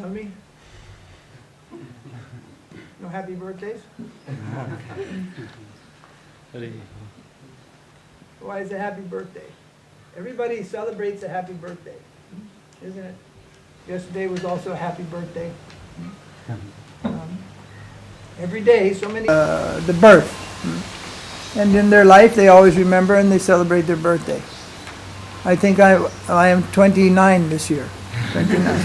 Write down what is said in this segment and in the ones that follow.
Tell me. No happy birthdays? Why is it happy birthday? Everybody celebrates a happy birthday, isn't it? Yesterday was also a happy birthday. Every day, so many... the birth. And in their life, they always remember and they celebrate their birthday. I think I am 29 this year. 29.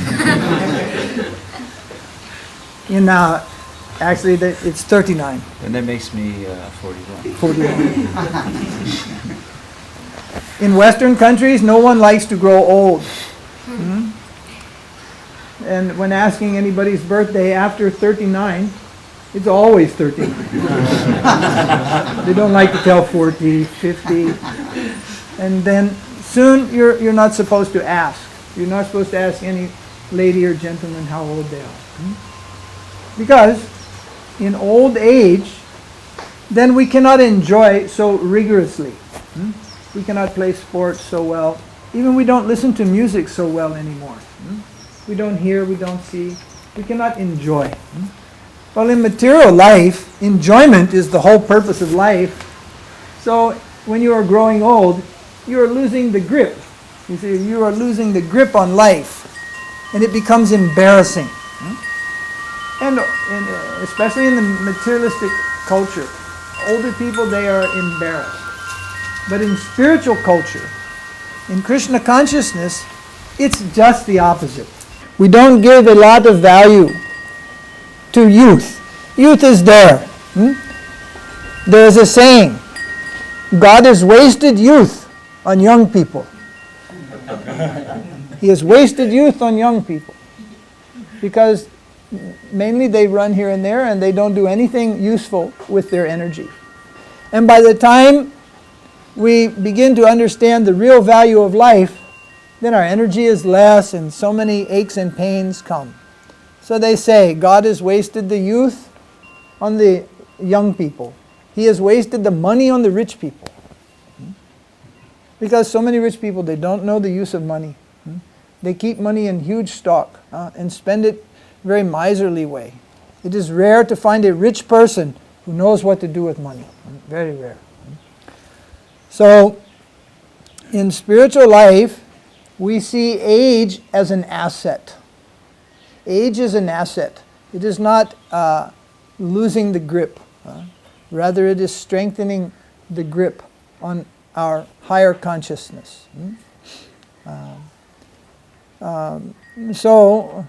Actually, it's 39. And that makes me 41. 41. In Western countries, no one likes to grow old. And when asking anybody's birthday after 39, it's always 39. They don't like to tell 40, 50. And then soon you're not supposed to ask. You're not supposed to ask any lady or gentleman how old they are. Because in old age, then we cannot enjoy so rigorously. We cannot play sports so well. Even we don't listen to music so well anymore. We don't hear, we don't see. We cannot enjoy. Well, in material life, enjoyment is the whole purpose of life. So when you are growing old, you are losing the grip. You see, you are losing the grip on life. And it becomes embarrassing. And especially in the materialistic culture, older people, they are embarrassed. But in spiritual culture, in Krishna consciousness, it's just the opposite. We don't give a lot of value to youth. Youth is there. There is a saying, God has wasted youth on young people. He has wasted youth on young people. Because mainly they run here and there and they don't do anything useful with their energy. And by the time we begin to understand the real value of life, then our energy is less and so many aches and pains come. So they say, God has wasted the youth on the young people. He has wasted the money on the rich people. Because so many rich people, they don't know the use of money. They keep money in huge stock and spend it very miserly way. It is rare to find a rich person who knows what to do with money. Very rare. So, in spiritual life, we see age as an asset. Age is an asset. It is not losing the grip. Rather, it is strengthening the grip on our higher consciousness. So,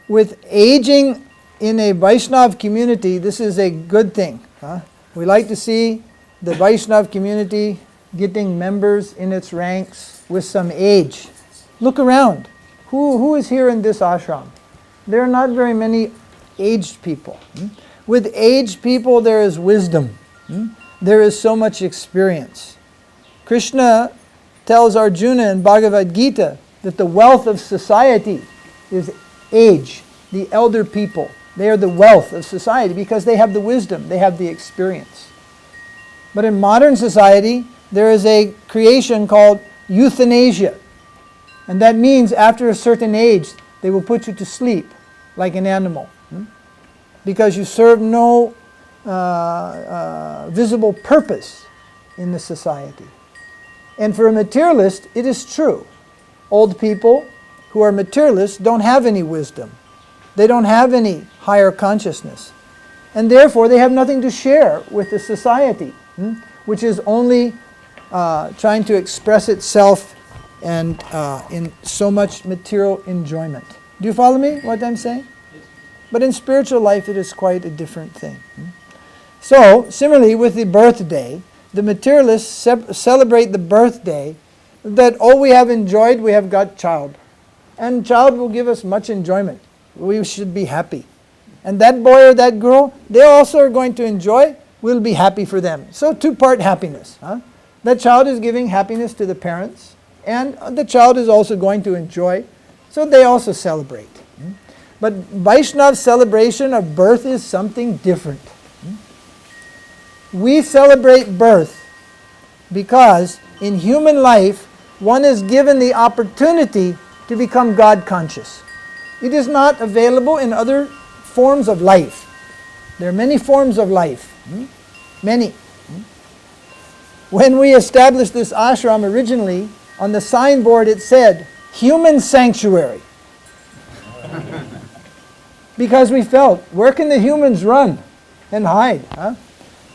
with aging in a Vaishnava community, this is a good thing. We like to see the Vaishnava community getting members in its ranks with some age. Look around. Who is here in this ashram? There are not very many aged people. With aged people there is wisdom. There is so much experience. Krishna tells Arjuna in Bhagavad Gita that the wealth of society is age, the elder people. They are the wealth of society because they have the wisdom, they have the experience. But in modern society, there is a creation called euthanasia. And that means after a certain age, they will put you to sleep like an animal. Because you serve no visible purpose in the society. And for a materialist, it is true. Old people who are materialists don't have any wisdom. They don't have any higher consciousness. And therefore, they have nothing to share with the society, which is only trying to express itself and in so much material enjoyment. Do you follow me, what I'm saying? But in spiritual life, it is quite a different thing. So, similarly with the birthday, the materialists celebrate the birthday that, oh, we have enjoyed, we have got child. And child will give us much enjoyment. We should be happy. And that boy or that girl, they also are going to enjoy, we'll be happy for them. So two-part happiness. That child is giving happiness to the parents, and the child is also going to enjoy, so they also celebrate. But Vaishnava celebration of birth is something different. We celebrate birth because in human life, one is given the opportunity to become God conscious. It is not available in other forms of life. There are many forms of life. Many. When we established this ashram originally, on the signboard it said, human sanctuary. Because we felt, where can the humans run and hide? Huh?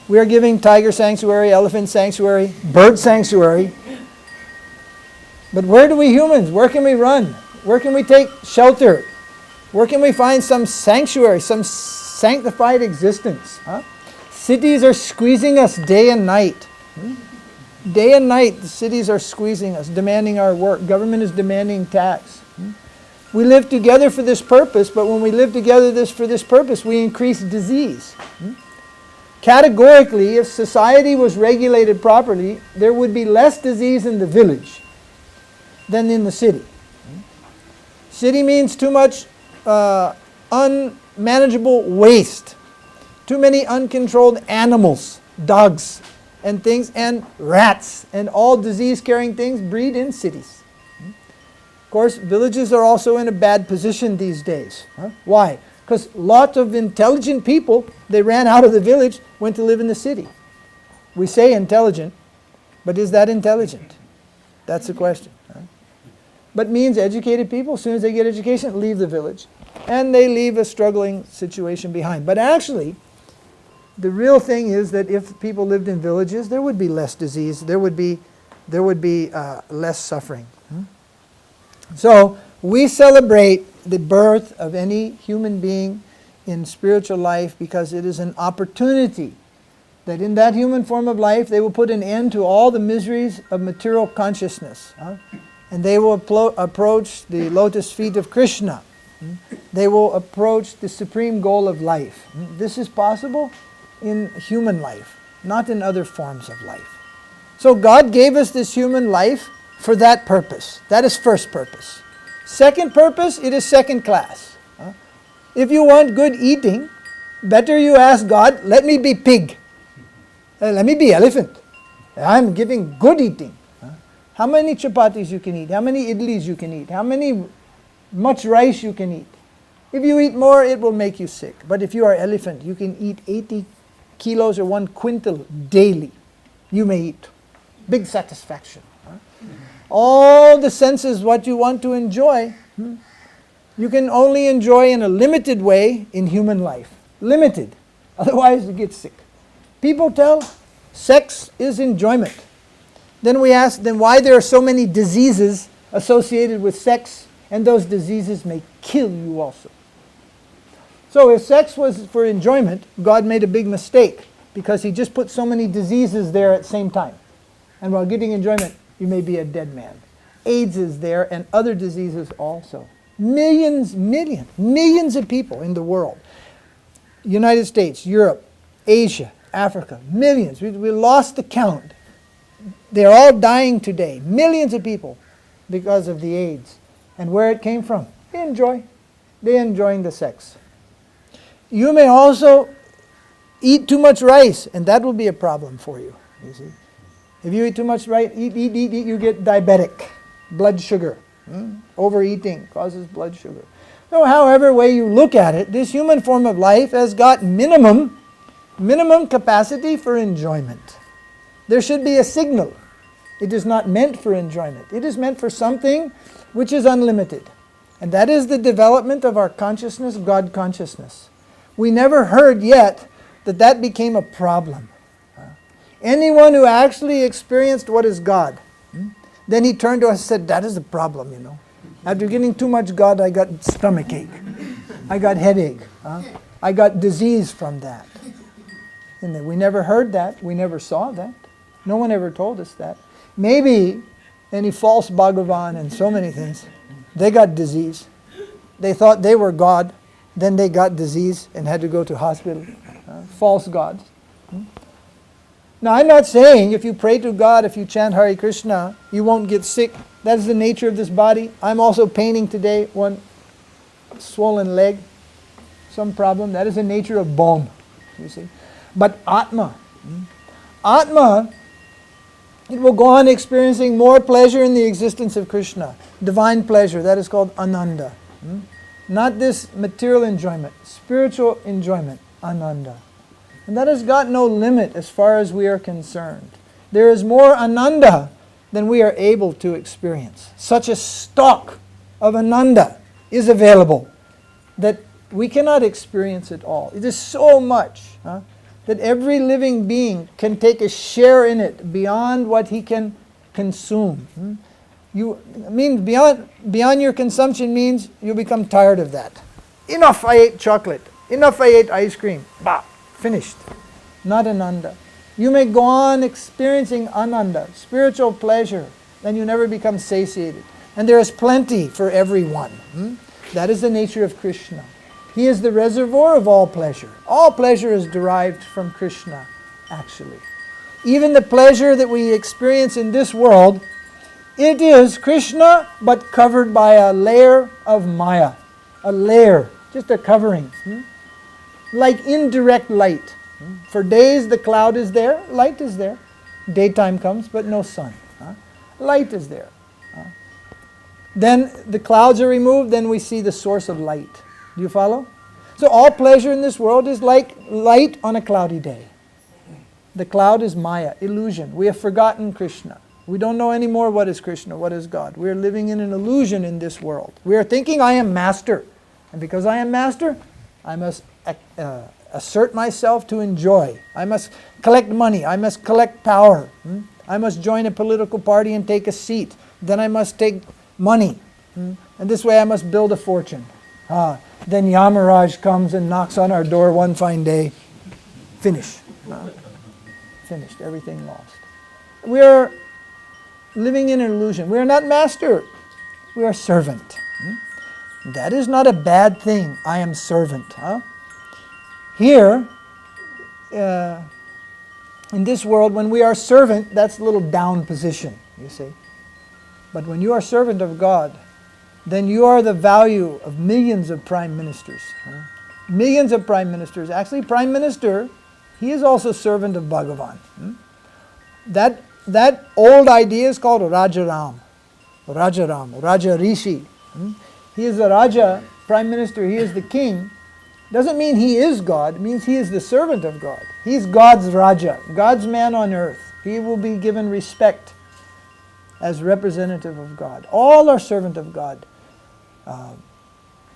We are giving tiger sanctuary, elephant sanctuary, bird sanctuary. But where do we humans, where can we run? Where can we take shelter? Where can we find some sanctuary, some sanctified existence? Huh? Cities are squeezing us day and night. Day and night, the cities are squeezing us, demanding our work. Government is demanding tax. We live together for this purpose, but when we live together for this purpose, we increase disease. Categorically, if society was regulated properly, there would be less disease in the village than in the city. City means too much unmanageable waste, too many uncontrolled animals, dogs and things, and rats, and all disease-carrying things breed in cities. Of course, villages are also in a bad position these days. Why? Because lots of intelligent people, they ran out of the village, went to live in the city. We say intelligent, but is that intelligent? That's the question. But means educated people, as soon as they get education, leave the village. And they leave a struggling situation behind. But actually, the real thing is that if people lived in villages, there would be less disease, there would be less suffering. So we celebrate the birth of any human being in spiritual life because it is an opportunity that in that human form of life they will put an end to all the miseries of material consciousness. And they will approach the lotus feet of Krishna. They will approach the supreme goal of life. This is possible in human life, not in other forms of life. So God gave us this human life for that purpose. That is first purpose. Second purpose, it is second class. If you want good eating, better you ask God, let me be pig. Let me be elephant. I'm giving good eating. How many chapatis you can eat? How many idlis you can eat? How much rice you can eat? If you eat more, it will make you sick. But if you are elephant, you can eat 80 kilos or 1 quintal daily. You may eat. Big satisfaction. All the senses, what you want to enjoy, you can only enjoy in a limited way in human life. Limited. Otherwise you get sick. People tell sex is enjoyment. Then we ask them why there are so many diseases associated with sex, and those diseases may kill you also. So if sex was for enjoyment, God made a big mistake because He just put so many diseases there at the same time. And while getting enjoyment, you may be a dead man. AIDS is there and other diseases also. Millions of people in the world. United States, Europe, Asia, Africa, millions. We lost the count. They're all dying today. Millions of people because of the AIDS. And where it came from? They enjoy. They're enjoying the sex. You may also eat too much rice, and that will be a problem for you. You see, if you eat too much rice, eat, you get diabetic, blood sugar. Overeating causes blood sugar. So however way you look at it, this human form of life has got minimum capacity for enjoyment. There should be a signal. It is not meant for enjoyment. It is meant for something which is unlimited. And that is the development of our consciousness, God consciousness. We never heard yet that became a problem. Anyone who actually experienced what is God, then he turned to us and said, that is the problem, you know. After getting too much God, I got stomach ache. I got headache. I got disease from that. And we never heard that. We never saw that. No one ever told us that. Maybe any false Bhagavan and so many things, they got disease. They thought they were God. Then they got disease and had to go to hospital. False gods. Now I'm not saying if you pray to God, if you chant Hare Krishna, you won't get sick. That is the nature of this body. I'm also painting today one swollen leg. Some problem. That is the nature of bone. You see. But Atma. Atma, it will go on experiencing more pleasure in the existence of Krishna. Divine pleasure. That is called Ananda. Not this material enjoyment, spiritual enjoyment, ananda. And that has got no limit as far as we are concerned. There is more ananda than we are able to experience. Such a stock of ananda is available that we cannot experience it all. It is so much that every living being can take a share in it beyond what he can consume. Beyond your consumption means you become tired of that. Enough, I ate chocolate. Enough, I ate ice cream. Bah, finished. Not ananda. You may go on experiencing ananda, spiritual pleasure, then you never become satiated. And there is plenty for everyone. That is the nature of Krishna. He is the reservoir of all pleasure. All pleasure is derived from Krishna, actually. Even the pleasure that we experience in this world, it is Krishna, but covered by a layer of Maya. A layer, just a covering. Like indirect light. For days the cloud is there, light is there. Daytime comes, but no sun. Light is there. Then the clouds are removed, then we see the source of light. Do you follow? So all pleasure in this world is like light on a cloudy day. The cloud is Maya, illusion. We have forgotten Krishna. We don't know anymore what is Krishna, what is God. We are living in an illusion in this world. We are thinking I am master. And because I am master, I must assert myself to enjoy. I must collect money. I must collect power. I must join a political party and take a seat. Then I must take money. And this way I must build a fortune. Then Yamaraj comes and knocks on our door one fine day. Finish. Finished. Everything lost. We are living in an illusion. We are not master. We are servant. That is not a bad thing. I am servant. Here, in this world, when we are servant, that's a little down position, you see. But when you are servant of God, then you are the value of millions of prime ministers. Millions of prime ministers. Actually, prime minister, he is also servant of Bhagavan. That old idea is called Rajaram, Raja Rishi. He is the Raja, prime minister, he is the king. Doesn't mean he is God, it means he is the servant of God. He's God's Raja, God's man on earth. He will be given respect as representative of God. All are servant of God.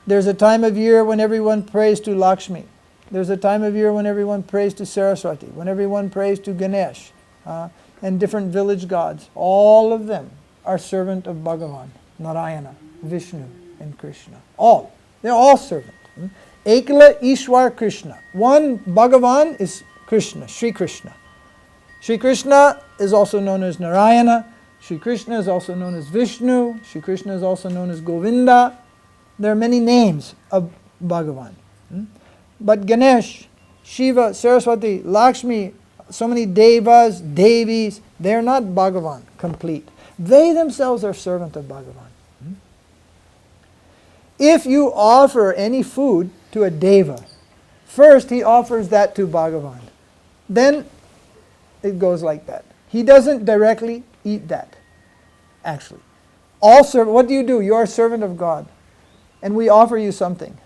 There's a time of year when everyone prays to Lakshmi. There's a time of year when everyone prays to Saraswati, when everyone prays to Ganesh, and different village gods. All of them are servant of Bhagavan, Narayana, Vishnu, and Krishna. All. They're all servant. Ekala Ishwar Krishna. One Bhagavan is Krishna, Sri Krishna. Sri Krishna is also known as Narayana. Sri Krishna is also known as Vishnu. Sri Krishna is also known as Govinda. There are many names of Bhagavan. But Ganesh, Shiva, Saraswati, Lakshmi, so many devas, devis, they are not Bhagavan complete. They themselves are servant of Bhagavan. If you offer any food to a deva, first he offers that to Bhagavan. Then it goes like that. He doesn't directly eat that, actually. What do? You are a servant of God. And we offer you something.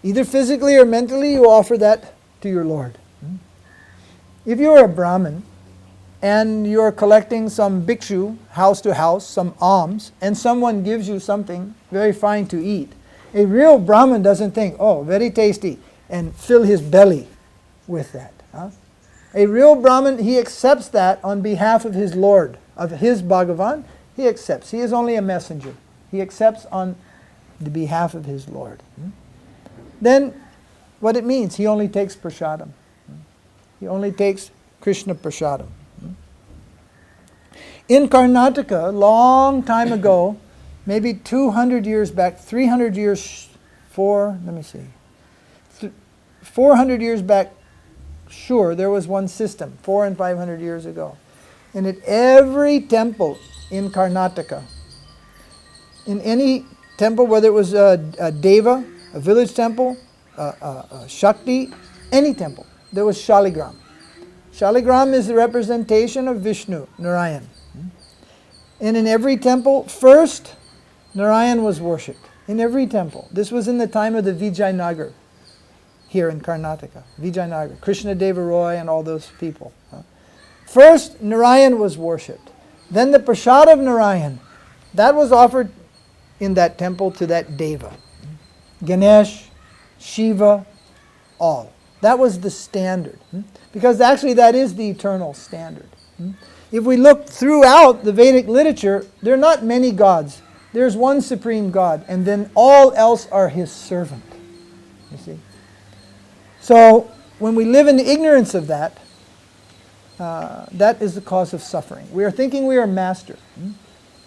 Either physically or mentally, you offer that to your Lord. If you are a Brahmin, and you're collecting some bhikshu, house to house, some alms, and someone gives you something very fine to eat, a real Brahmin doesn't think, oh, very tasty, and fill his belly with that. A real Brahmin, he accepts that on behalf of his Lord, of his Bhagavan, he accepts. He is only a messenger. He accepts on the behalf of his Lord. Then, what it means, he only takes prasadam. He only takes Krishna prasadam. In Karnataka, long time ago, maybe 200 years back, 300 years, 400 years back, sure, there was one system, 400 and 500 years ago. And at every temple in Karnataka, in any temple, whether it was a deva, a village temple, a Shakti, any temple, there was Shaligram. Shaligram is the representation of Vishnu, Narayan. And in every temple, first, Narayan was worshipped. In every temple. This was in the time of the Vijayanagar, here in Karnataka. Vijayanagar, Krishnadeva Roy and all those people. First, Narayan was worshipped. Then the prasad of Narayan, that was offered in that temple to that Deva. Ganesh, Shiva, all. That was the standard. Because actually that is the eternal standard. If we look throughout the Vedic literature, there are not many gods. There's one supreme God, and then all else are his servant. You see? So, when we live in ignorance of that, that is the cause of suffering. We are thinking we are master.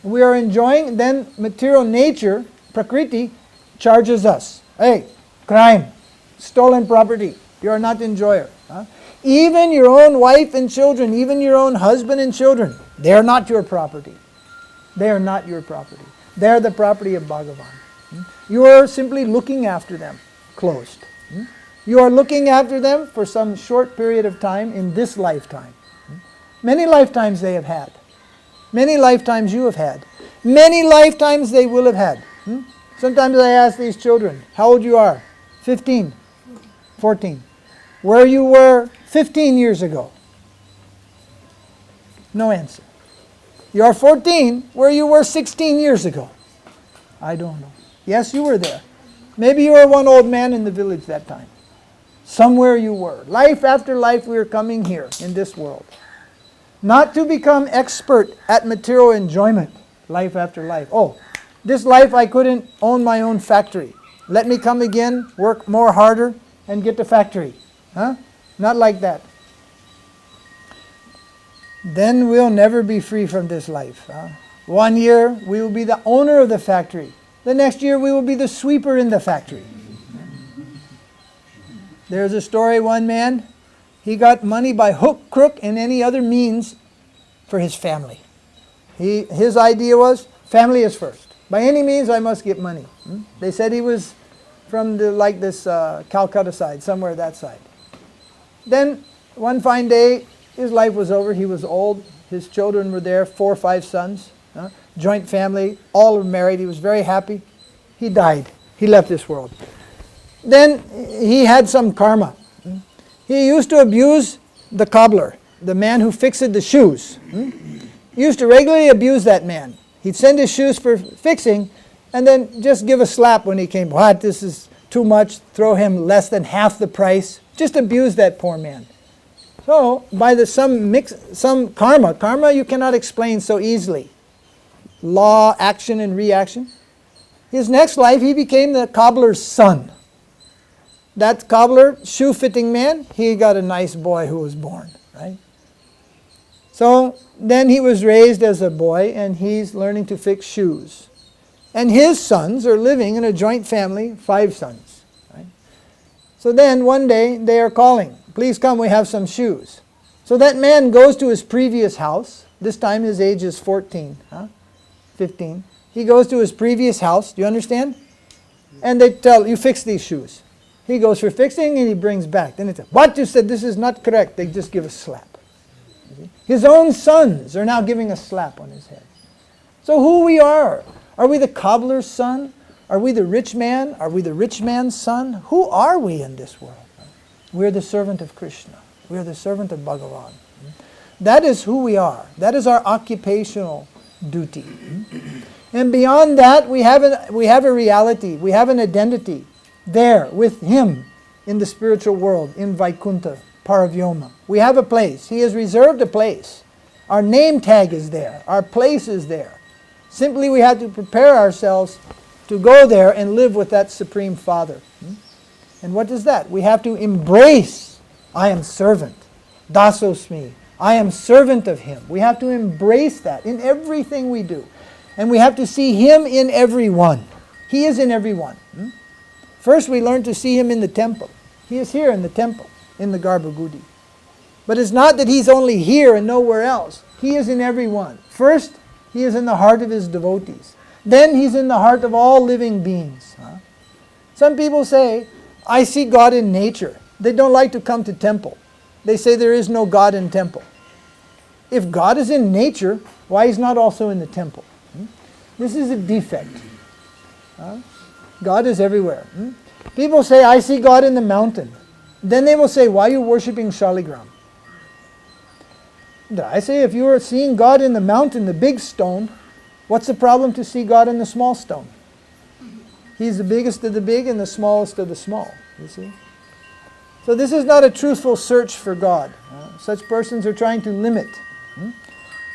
We are enjoying, then material nature, Prakriti, charges us. Hey, crime, stolen property, you are not enjoyer. Even your own wife and children, even your own husband and children, they are not your property. They are not your property. They are the property of Bhagavan. You are simply looking after them, closed. You are looking after them for some short period of time in this lifetime. Many lifetimes they have had. Many lifetimes you have had. Many lifetimes they will have had. Sometimes I ask these children, how old you are? 15, 14. Where you were 15 years ago? No answer. You are 14, where you were 16 years ago? I don't know. Yes, you were there. Maybe you were one old man in the village that time. Somewhere you were. Life after life we are coming here in this world. Not to become expert at material enjoyment, life after life. Oh, this life I couldn't own my own factory. Let me come again, work more harder, and get the factory. Not like that. Then we'll never be free from this life. 1 year we will be the owner of the factory. The next year we will be the sweeper in the factory. There's a story, one man, he got money by hook, crook, and any other means for his family. His idea was, family is first. By any means I must get money. They said he was from Calcutta side, somewhere that side. Then one fine day, his life was over. He was old. His children were there, 4 or 5 sons. Joint family, all were married. He was very happy. He died. He left this world. Then he had some karma. He used to abuse the cobbler, the man who fixed the shoes. He used to regularly abuse that man. He'd send his shoes for fixing and then just give a slap when he came. What, this is too much. Throw him less than half the price. Just abuse that poor man. So, by some karma you cannot explain so easily. Law, action, and reaction. His next life, he became the cobbler's son. That cobbler, shoe-fitting man, he got a nice boy who was born, right? So, then he was raised as a boy, and he's learning to fix shoes. And his sons are living in a joint family, 5 sons. Right? So then, one day, they are calling, please come, we have some shoes. So that man goes to his previous house. This time his age is 14, 15. He goes to his previous house, do you understand? And they tell, you fix these shoes. He goes for fixing and he brings back. Then they say, what, you said this is not correct. They just give a slap. His own sons are now giving a slap on his head. So who we are we the cobbler's son? Are we the rich man? Are we the rich man's son? Who are we in this world? We're the servant of Krishna. We're the servant of Bhagavan. That is who we are. That is our occupational duty. And beyond that, we have a reality. We have an identity there with him in the spiritual world, in Vaikuntha, Paravyoma. We have a place. He has reserved a place. Our name tag is there. Our place is there. Simply we have to prepare ourselves to go there and live with that Supreme Father. And what is that? We have to embrace, I am servant. Dasosmi. I am servant of him. We have to embrace that in everything we do. And we have to see him in everyone. He is in everyone. First we learn to see him in the temple. He is here in the temple, in the Garbhagudi. But it's not that he's only here and nowhere else. He is in everyone. First, he is in the heart of his devotees. Then he's in the heart of all living beings. Some people say, I see God in nature. They don't like to come to temple. They say there is no God in temple. If God is in nature, why is not also in the temple? This is a defect. God is everywhere. People say, I see God in the mountain. Then they will say, why are you worshipping Shaligram? I say, if you are seeing God in the mountain, the big stone, what's the problem to see God in the small stone? He's the biggest of the big and the smallest of the small, you see. So this is not a truthful search for God. Such persons are trying to limit.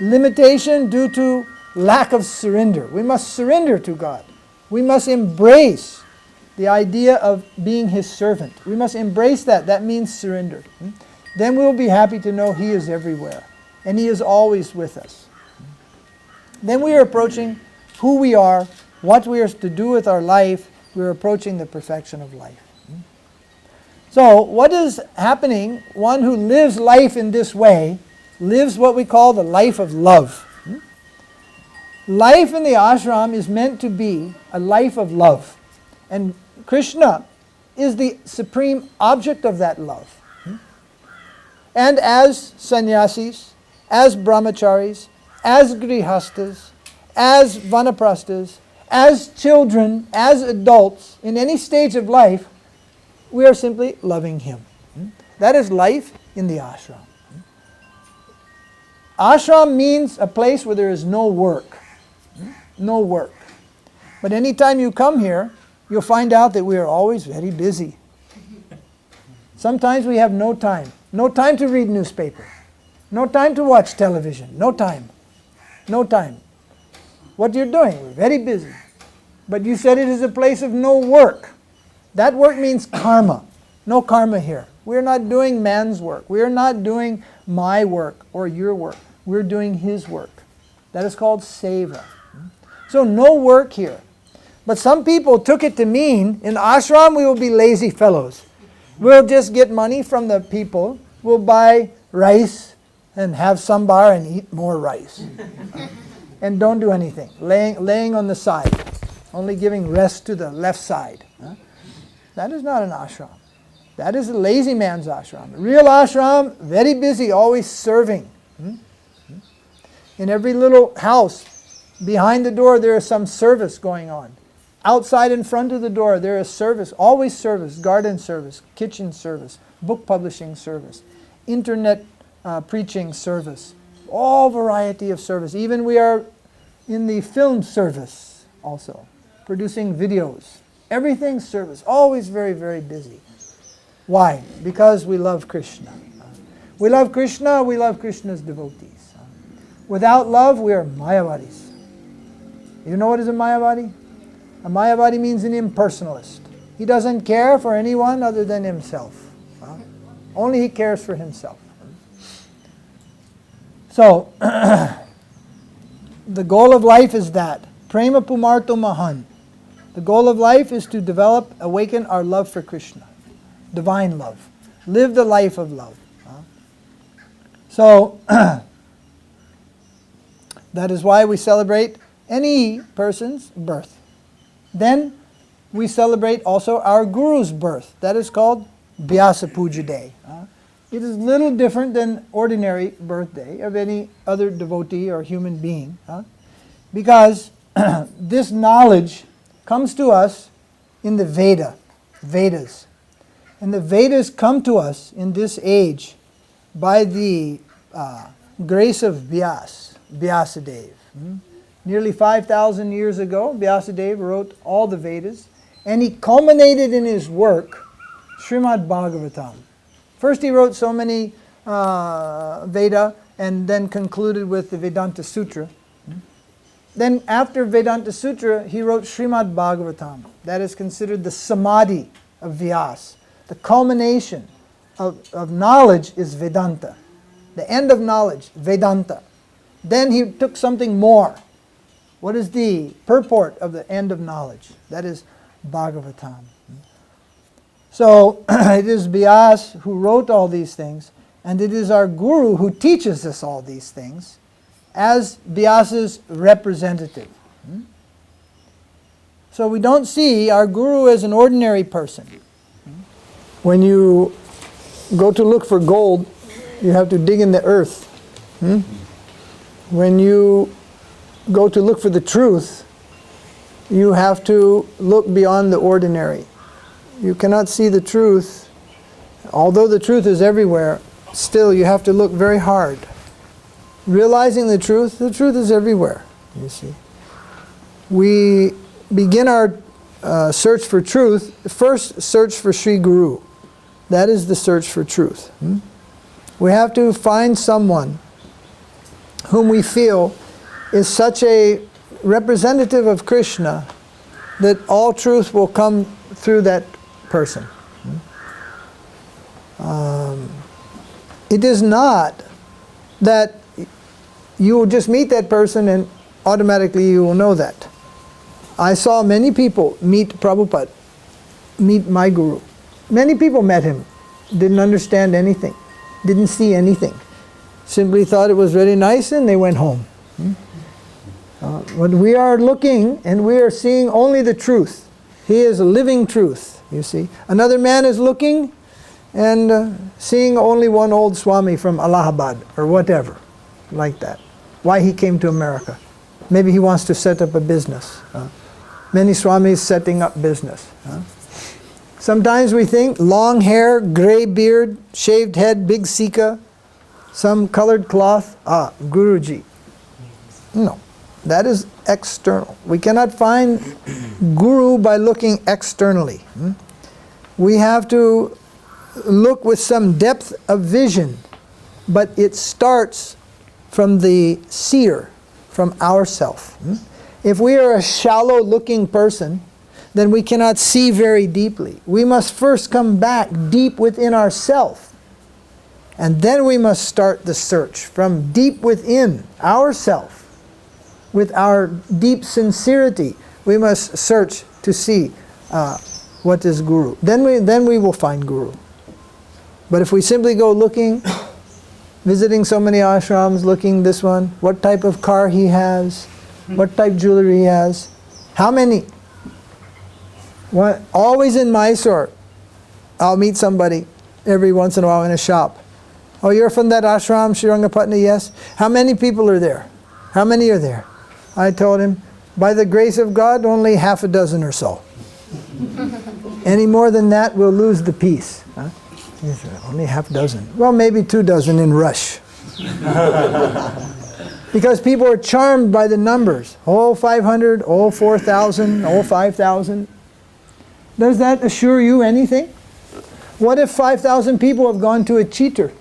Limitation due to lack of surrender. We must surrender to God. We must embrace the idea of being His servant. We must embrace that. That means surrender. Then we'll be happy to know He is everywhere. And He is always with us. Then we are approaching who we are, what we are to do with our life. We're approaching the perfection of life. So what is happening? One who lives life in this way lives what we call the life of love. Life in the ashram is meant to be a life of love. And Krishna is the supreme object of that love. And as sannyasis, as brahmacharis, as grihastas, as vanaprasthas, as children, as adults, in any stage of life, we are simply loving Him. That is life in the ashram. Ashram means a place where there is no work. No work. But anytime you come here, you'll find out that we are always very busy. Sometimes we have no time. No time to read newspaper. No time to watch television. No time. No time. What you're doing, we're very busy. But you said it is a place of no work. That work means karma. No karma here. We're not doing man's work. We're not doing my work or your work. We're doing His work. That is called seva. So no work here. But some people took it to mean, in ashram we will be lazy fellows. We'll just get money from the people. We'll buy rice and have sambar and eat more rice. And don't do anything. Laying on the side. Only giving rest to the left side. That is not an ashram. That is a lazy man's ashram. Real ashram, very busy, always serving. In every little house, behind the door there is some service going on. Outside in front of the door there is service, always service, garden service, kitchen service, book publishing service, internet preaching service, all variety of service. Even we are in the film service also, producing videos. Everything service, always very, very busy. Why? Because we love Krishna. We love Krishna, we love Krishna's devotees. Without love, we are Mayavadis. You know what is a Mayavadi? A Mayavadi means an impersonalist. He doesn't care for anyone other than himself. Only he cares for himself. So, the goal of life is that. Prema Pumarto Mahan. The goal of life is to develop, awaken our love for Krishna. Divine love. Live the life of love. So, that is why we celebrate any person's birth. Then we celebrate also our Guru's birth. That is called Vyasa Puja Day. It is little different than ordinary birthday of any other devotee or human being. Because this knowledge comes to us in the Vedas. And the Vedas come to us in this age by the grace of Vyasadeva. Nearly 5,000 years ago, Vyasadeva wrote all the Vedas, and he culminated in his work, Srimad Bhagavatam. First he wrote so many Veda, and then concluded with the Vedanta Sutra. Then after Vedanta Sutra, he wrote Srimad Bhagavatam. That is considered the Samadhi of Vyasa. The culmination of knowledge is Vedanta. The end of knowledge, Vedanta. Then he took something more. What is the purport of the end of knowledge? That is Bhagavatam. So it is Vyasa who wrote all these things, and it is our Guru who teaches us all these things as Vyasa's representative. So we don't see our Guru as an ordinary person. When you go to look for gold, you have to dig in the earth. When you go to look for the truth, you have to look beyond the ordinary. You cannot see the truth. Although the truth is everywhere, still you have to look very hard. Realizing the truth is everywhere, you see. We begin our search for truth, first search for Sri Guru. That is the search for truth. We have to find someone whom we feel is such a representative of Krishna that all truth will come through that person. It is not that you will just meet that person and automatically you will know that. I saw many people meet Prabhupada, meet my Guru. Many people met him, didn't understand anything, didn't see anything. Simply thought it was very nice and they went home. But we are looking and we are seeing only the truth. He is a living truth, you see. Another man is looking and seeing only one old Swami from Allahabad or whatever, like that. Why he came to America. Maybe he wants to set up a business. Many Swamis setting up business. Sometimes we think long hair, gray beard, shaved head, big sika, some colored cloth, Guruji. No, that is external. We cannot find Guru by looking externally. We have to look with some depth of vision, but it starts from the seer, from ourself. If we are a shallow looking person, then we cannot see very deeply. We must first come back deep within ourselves. And then we must start the search from deep within ourselves. With our deep sincerity, we must search to see what is Guru. Then we will find Guru. But if we simply go looking, visiting so many ashrams, looking this one, what type of car he has, what type jewelry he has, how many? Always in Mysore, I'll meet somebody every once in a while in a shop. Oh, you're from that ashram, Srirangapatna? Yes. How many people are there? How many are there? I told him, by the grace of God, only half a dozen or so. Any more than that, we'll lose the peace. He said, only half a dozen. Well, maybe 2 dozen in rush. Because people are charmed by the numbers. Oh, 500, oh, 4,000, oh, 5,000. Does that assure you anything? What if 5,000 people have gone to a cheater?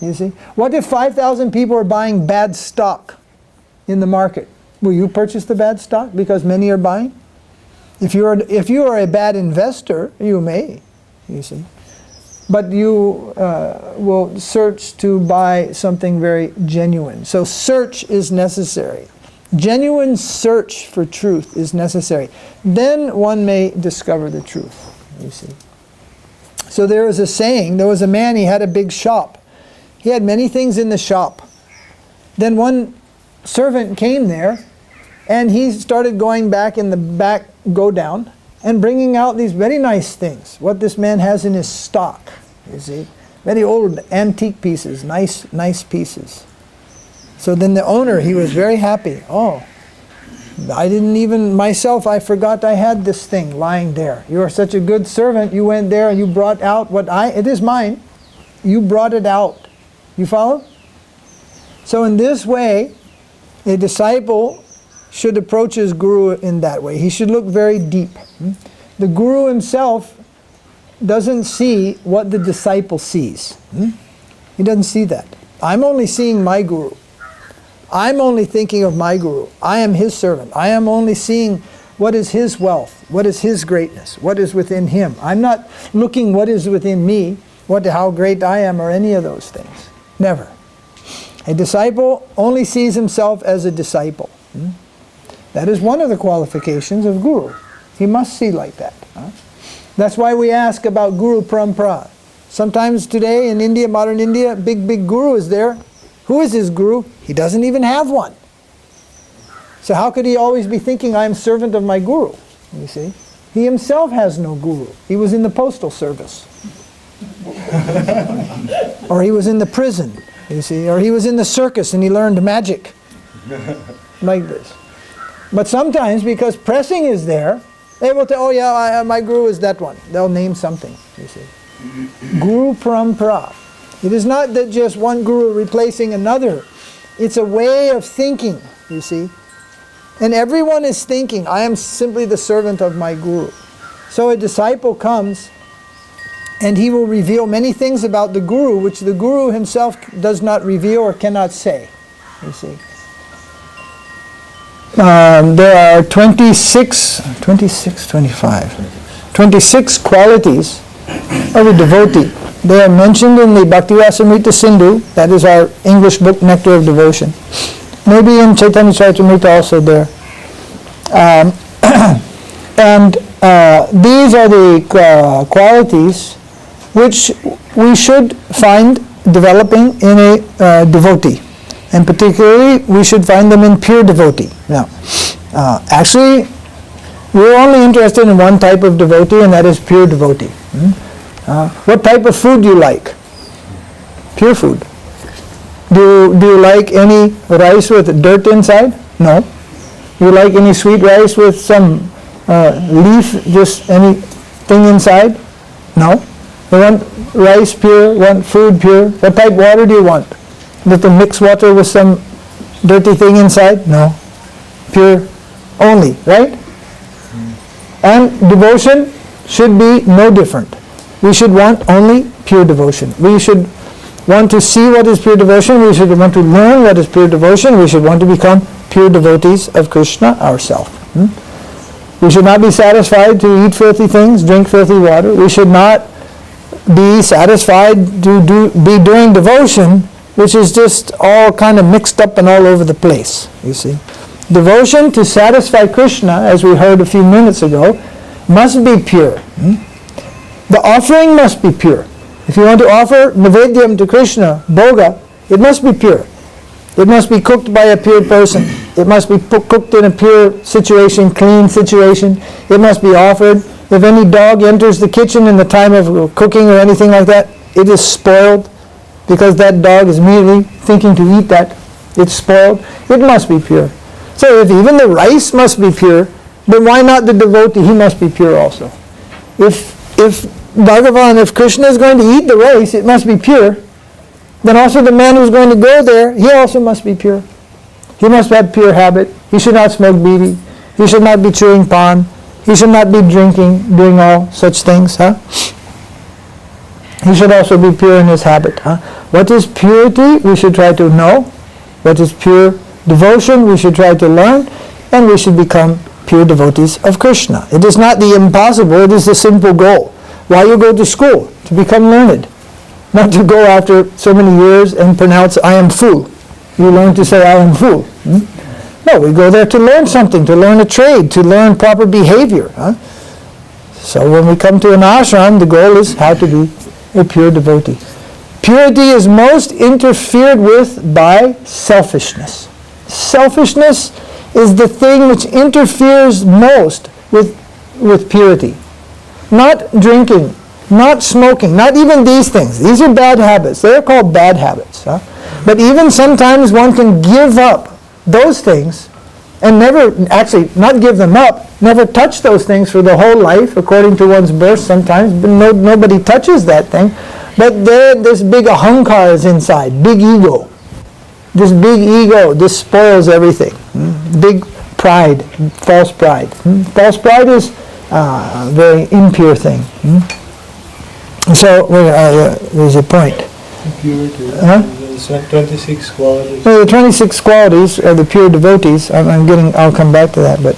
You see? What if 5,000 people are buying bad stock in the market? Will you purchase the bad stock because many are buying? If you are a bad investor, you may, you see. But you will search to buy something very genuine. So search is necessary. Genuine search for truth is necessary. Then one may discover the truth, you see. So there was a saying, there was a man, he had a big shop. He had many things in the shop. Then one servant came there and he started going back in the back go down and bringing out these very nice things, what this man has in his stock, you see. Very old antique pieces, nice pieces. So then the owner, he was very happy. Oh, I didn't even, myself, I forgot I had this thing lying there. You are such a good servant, you went there and you brought out it is mine. You brought it out. You follow? So in this way, a disciple should approach his guru in that way. He should look very deep. The guru himself doesn't see what the disciple sees. He doesn't see that. I'm only seeing my guru. I'm only thinking of my guru. I am his servant. I am only seeing what is his wealth, what is his greatness, what is within him. I'm not looking what is within me, how great I am, or any of those things. Never. A disciple only sees himself as a disciple. That is one of the qualifications of guru. He must see like that. That's why we ask about guru parampara. Sometimes today in India, modern India, big guru is there. Who is his guru? He doesn't even have one. So how could he always be thinking, I am servant of my guru? You see? He himself has no guru. He was in the postal service. Or he was in the prison, you see, or he was in the circus and he learned magic. Like this. But sometimes, because pressing is there, they will tell, oh yeah, my guru is that one. They'll name something, you see. Guru Parampara. It is not that just one guru replacing another. It's a way of thinking, you see. And everyone is thinking, I am simply the servant of my guru. So a disciple comes and he will reveal many things about the guru which the guru himself does not reveal or cannot say, you see. There are 26 qualities of a devotee. They are mentioned in the Bhakti-rasamrita Sindhu, that is our English book, Nectar of Devotion. Maybe in Chaitanya Charitamrita also there. And these are the qualities which we should find developing in a devotee. And particularly, we should find them in pure devotee. Now, actually, we're only interested in one type of devotee, and that is pure devotee. What type of food do you like? Pure food. Do you like any rice with dirt inside? No. Do you like any sweet rice with some leaf, just anything inside? No. You want rice pure, want food pure. What type of water do you want? Little mixed water with some dirty thing inside? No. Pure only, right? And devotion should be no different. We should want only pure devotion. We should want to see what is pure devotion. We should want to learn what is pure devotion. We should want to become pure devotees of Krishna ourselves. We should not be satisfied to eat filthy things, drink filthy water. We should not be satisfied to be doing devotion which is just all kind of mixed up and all over the place, you see. Devotion to satisfy Krishna, as we heard a few minutes ago, must be pure. The offering must be pure. If you want to offer Nivedyam to Krishna, Bhoga, it must be pure. It must be cooked by a pure person. It must be cooked in a pure situation, clean situation. It must be offered. If any dog enters the kitchen in the time of cooking or anything like that, it is spoiled because that dog is immediately thinking to eat that. It's spoiled. It must be pure. So if even the rice must be pure, then why not the devotee? He must be pure also. If Bhagavan, if Krishna is going to eat the rice, it must be pure. Then also the man who's going to go there, he also must be pure. He must have pure habit. He should not smoke bidi. He should not be chewing pan. He should not be drinking, doing all such things. He should also be pure in his habit. What is purity? We should try to know. What is pure devotion? We should try to learn. And we should become pure devotees of Krishna. It is not the impossible, it is the simple goal. Why you go to school? To become learned. Not to go after so many years and pronounce, I am fool. You learn to say, I am fool. No, we go there to learn something, to learn a trade, to learn proper behavior. So when we come to an ashram, the goal is how to be a pure devotee. Purity is most interfered with by selfishness. Selfishness is the thing which interferes most with purity. Not drinking, not smoking, not even these things. These are bad habits. They are called bad habits. But even sometimes one can give up those things and never, actually not give them up, never touch those things for the whole life, according to one's birth sometimes. But nobody touches that thing. But this big ahankar is inside, big ego. This big ego, this spoils everything. Big pride, false pride. False pride is a very impure thing. So there's a point. Purity. 26 qualities. The 26 qualities are the pure devotees. I'll come back to that. But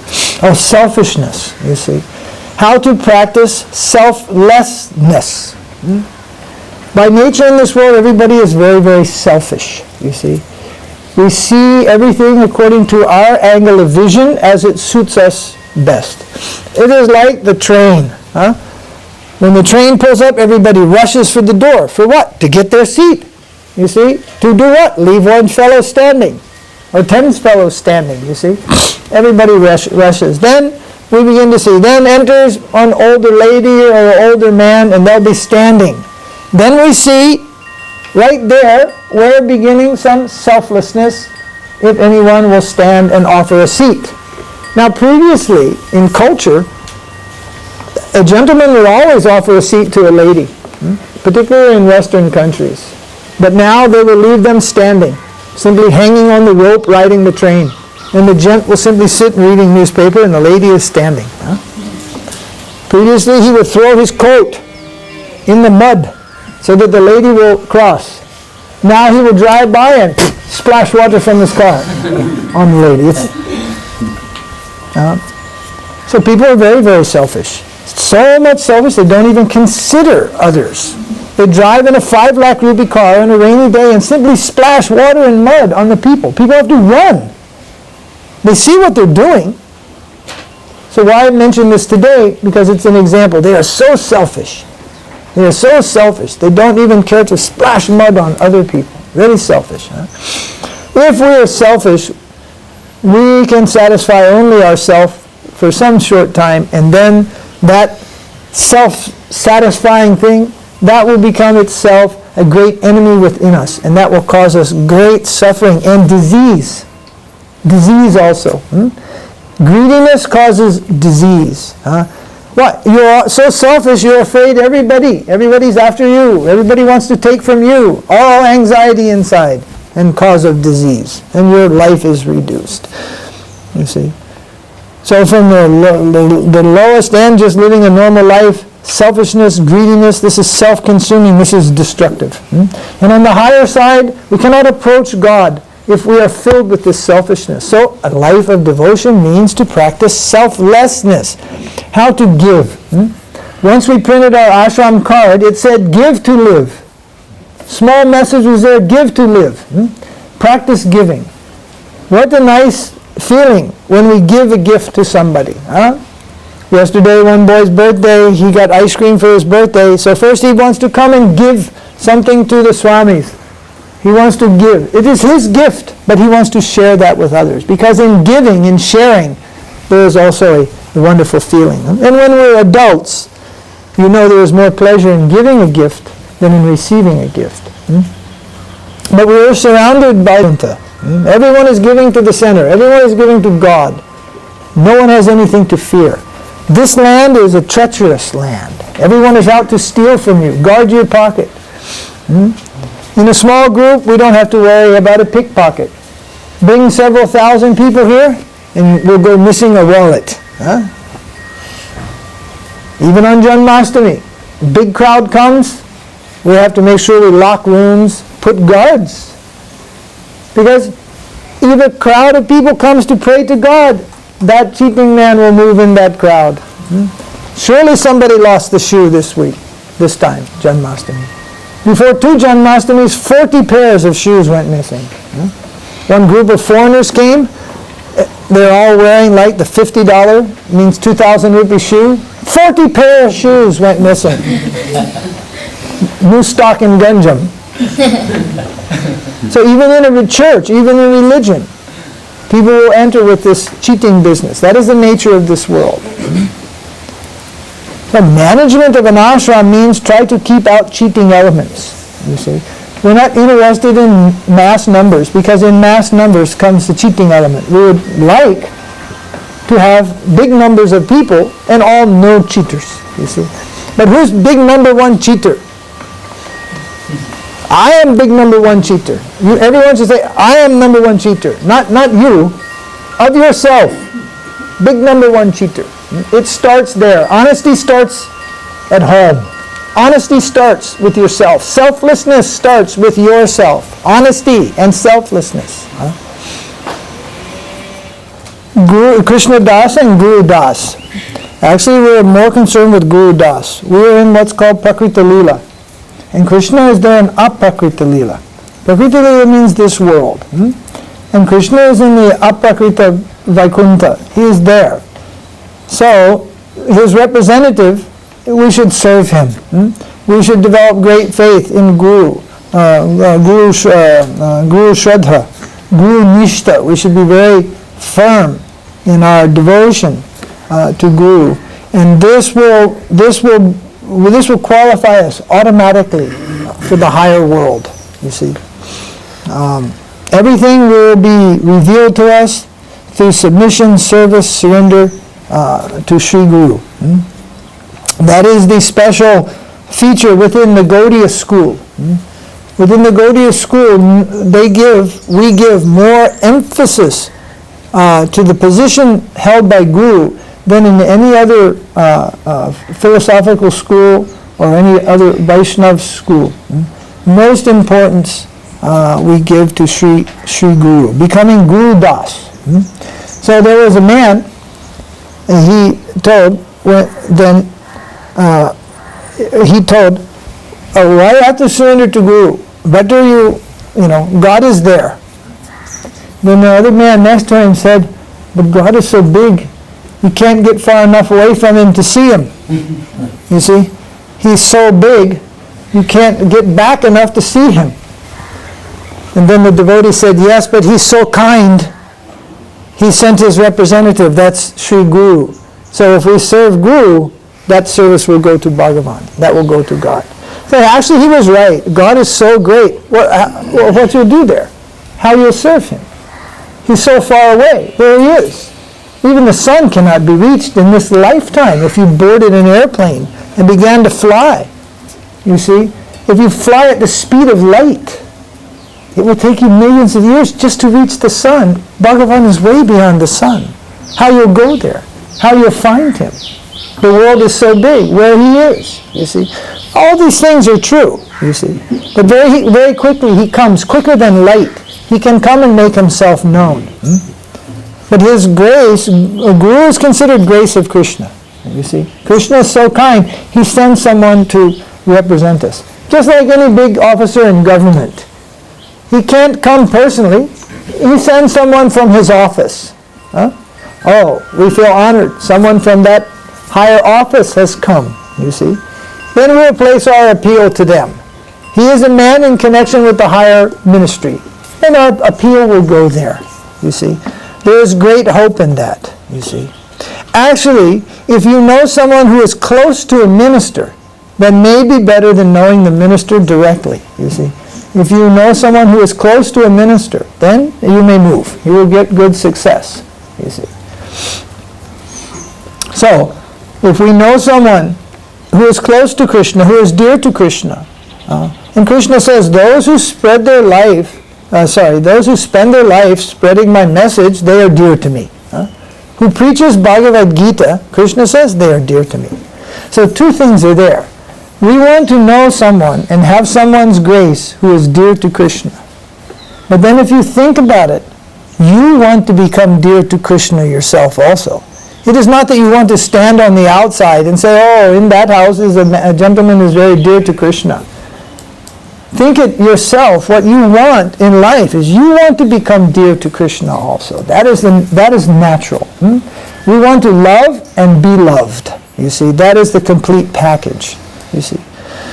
selfishness, you see. How to practice selflessness. By nature in this world, everybody is very, very selfish, you see. We see everything according to our angle of vision as it suits us best. It is like the train. When the train pulls up, everybody rushes for the door. For what? To get their seat. You see? To do what? Leave one fellow standing. Or 10 fellows standing, you see? Everybody rushes. Then we begin to see. Then enters an older lady or an older man, and they'll be standing. Then we see right there, we're beginning some selflessness if anyone will stand and offer a seat. Now previously, in culture, a gentleman would always offer a seat to a lady, particularly in Western countries. But now they will leave them standing, simply hanging on the rope, riding the train. And the gent will simply sit reading newspaper and the lady is standing. Previously he would throw his coat in the mud so that the lady will cross. Now he will drive by and splash water from his car on the lady. So people are very, very selfish. So much selfish they don't even consider others. They drive in a 5 lakh rupee car on a rainy day and simply splash water and mud on the people. People have to run. They see what they're doing. So why I mention this today? Because it's an example. They are so selfish. They are so selfish. They don't even care to splash mud on other people. Very selfish. If we are selfish, we can satisfy only ourselves for some short time, and then that self-satisfying thing, that will become itself a great enemy within us, and that will cause us great suffering and disease. Disease also. Greediness causes disease. What? You're so selfish, you're afraid everybody's after you. Everybody wants to take from you. All anxiety inside and cause of disease. And your life is reduced. You see? So from the lowest end, just living a normal life, selfishness, greediness, this is self-consuming, this is destructive. And on the higher side, we cannot approach God if we are filled with this selfishness. So a life of devotion means to practice selflessness. How to give. Once we printed our ashram card, it said, give to live. Small message was there, give to live. Practice giving. What a nice feeling when we give a gift to somebody. Yesterday, one boy's birthday, he got ice cream for his birthday, so first he wants to come and give something to the Swamis. He wants to give. It is his gift, but he wants to share that with others. Because in giving, in sharing, there is also a wonderful feeling. And when we're adults, you know there is more pleasure in giving a gift than in receiving a gift. But we are surrounded by everyone is giving to the center. Everyone is giving to God. No one has anything to fear. This land is a treacherous land. Everyone is out to steal from you. Guard your pocket. In a small group, we don't have to worry about a pickpocket. Bring several thousand people here, and we'll go missing a wallet. Even on Janmashtami, big crowd comes, we have to make sure we lock rooms, put guards. Because if a crowd of people comes to pray to God, that cheating man will move in that crowd. Surely somebody lost the shoe this time, Janmashtami. Before 2 Janmashtamis, 40 pairs of shoes went missing. One group of foreigners came. They're all wearing like the $50, means 2,000 rupee shoe. 40 pair of shoes went missing. New stock in Ganjam. So even in a church, even in religion, people will enter with this cheating business. That is the nature of this world. So management of an ashram means try to keep out cheating elements. You see, we're not interested in mass numbers, because in mass numbers comes the cheating element. We would like to have big numbers of people and all no cheaters. You see, but who's big number one cheater? I am big number one cheater. Everyone should say, I am number one cheater. Not you, of yourself. Big number one cheater. It starts there. Honesty starts at home. Honesty starts with yourself. Selflessness starts with yourself. Honesty and selflessness. Krishna Das and Guru Das. Actually, we're more concerned with Guru Das. We're in what's called Prakrita Leela. And Krishna is there in Aprakrita Leela. Prakrita Leela means this world. And Krishna is in the Aprakrita Vaikuntha. He is there. So, his representative, we should serve him. We should develop great faith in Guru, Guru Shraddha, Guru Nishta. We should be very firm in our devotion to Guru. And this will qualify us automatically for the higher world, you see. Everything will be revealed to us through submission, service, surrender to Sri Guru. That is the special feature within the Gaudiya school. Within the Gaudiya school, we give more emphasis to the position held by Guru than in any other philosophical school or any other Vaishnava school. Most importance we give to Sri Guru, becoming Guru Das. So there was a man, and he told, oh, I have to surrender to Guru. Better you know, God is there. Then the other man next to him said, but God is so big, you can't get far enough away from him to see him. You see? He's so big, you can't get back enough to see him. And then the devotee said, yes, but he's so kind. He sent his representative, that's Sri Guru. So if we serve Guru, that service will go to Bhagavan. That will go to God. So actually he was right. God is so great. What you'll do there? How you'll serve him? He's so far away. There he is. Even the sun cannot be reached in this lifetime if you boarded an airplane and began to fly. You see? If you fly at the speed of light, it will take you millions of years just to reach the sun. Bhagavan is way beyond the sun. How you'll go there? How you'll find him? The world is so big, where he is, you see. All these things are true, you see. But very, very quickly he comes, quicker than light. He can come and make himself known. But his grace, Guru is considered grace of Krishna, you see. Krishna is so kind, he sends someone to represent us. Just like any big officer in government. He can't come personally. He sends someone from his office. Oh, we feel honored. Someone from that higher office has come, you see. Then we'll place our appeal to them. He is a man in connection with the higher ministry. And our appeal will go there, you see. There is great hope in that, you see. Actually, if you know someone who is close to a minister, that may be better than knowing the minister directly, you see. If you know someone who is close to a minister, then you may move. You will get good success, you see. So, if we know someone who is close to Krishna, who is dear to Krishna, and Krishna says, those who spend their life spreading my message, they are dear to me. Who preaches Bhagavad Gita, Krishna says, they are dear to me. So two things are there. We want to know someone and have someone's grace who is dear to Krishna. But then if you think about it, you want to become dear to Krishna yourself also. It is not that you want to stand on the outside and say, oh, in that house is a gentleman who is very dear to Krishna. Think it yourself. What you want in life is you want to become dear to Krishna also. That is natural. We want to love and be loved. You see, that is the complete package. You see.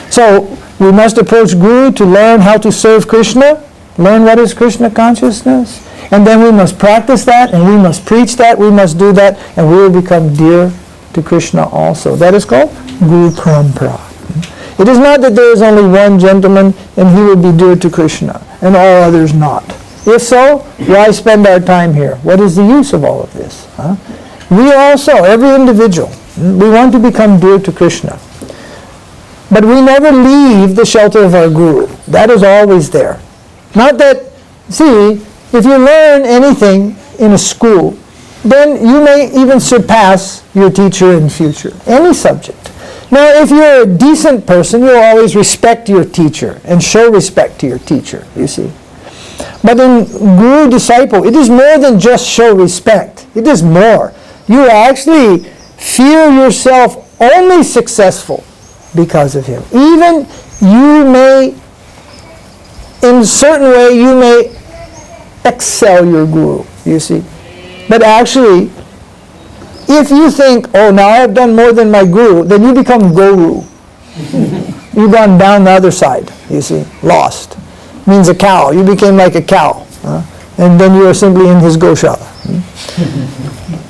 So we must approach Guru to learn how to serve Krishna, learn what is Krishna consciousness, and then we must practice that, and we must preach that, we must do that, and we will become dear to Krishna also. That is called Guru Parampara. It is not that there is only one gentleman and he will be dear to Krishna and all others not. If so, why spend our time here? What is the use of all of this? We also, every individual, we want to become dear to Krishna. But we never leave the shelter of our Guru. That is always there. Not that, see, if you learn anything in a school, then you may even surpass your teacher in future, any subject. Now, if you're a decent person, you'll always respect your teacher and show respect to your teacher, you see. But in Guru disciple, it is more than just show respect. It is more. You actually feel yourself only successful because of him. Even you may, in a certain way, you may excel your Guru, you see. But actually, if you think, oh, now I have done more than my Guru, then you become Guru. You've gone down the other side, you see, lost. Means a cow. You became like a cow. And then you are simply in his Goshala.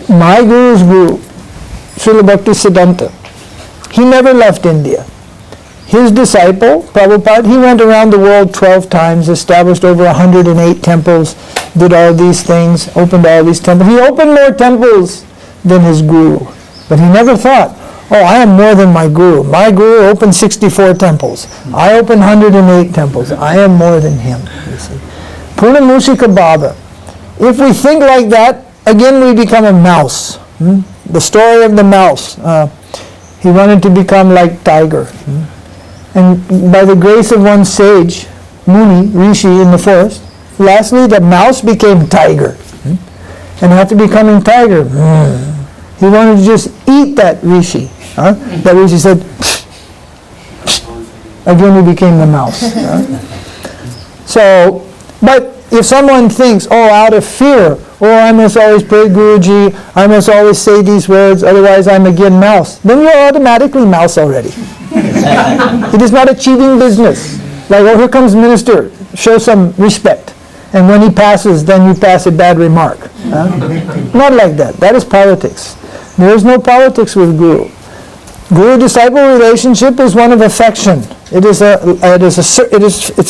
My Guru's Guru, Srila Bhakti Siddhanta, he never left India. his disciple, Prabhupada, he went around the world 12 times, established over 108 temples, did all these things, opened all these temples. He opened more temples than his guru. But he never thought, oh, I am more than my guru. My guru opened 64 temples. I opened 108 temples. I am more than him, you see. Purnamusika Baba. If we think like that, again we become a mouse. The story of the mouse. He wanted to become like tiger. And by the grace of one sage, Muni, Rishi in the forest, lastly the mouse became tiger. And after becoming tiger, he wanted to just eat that Rishi. That Rishi said, again he became the mouse. So, but if someone thinks, oh, out of fear, oh, I must always pray Guruji, I must always say these words, otherwise I'm again mouse, then you're automatically mouse already. It is not achieving business. Like, oh, here comes minister, show some respect. And when he passes, then you pass a bad remark. Not like that. That is politics. There is no politics with Guru. Guru-disciple relationship is one of affection. Its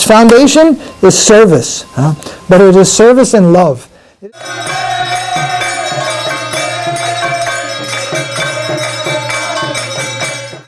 foundation is service, but it is service and love.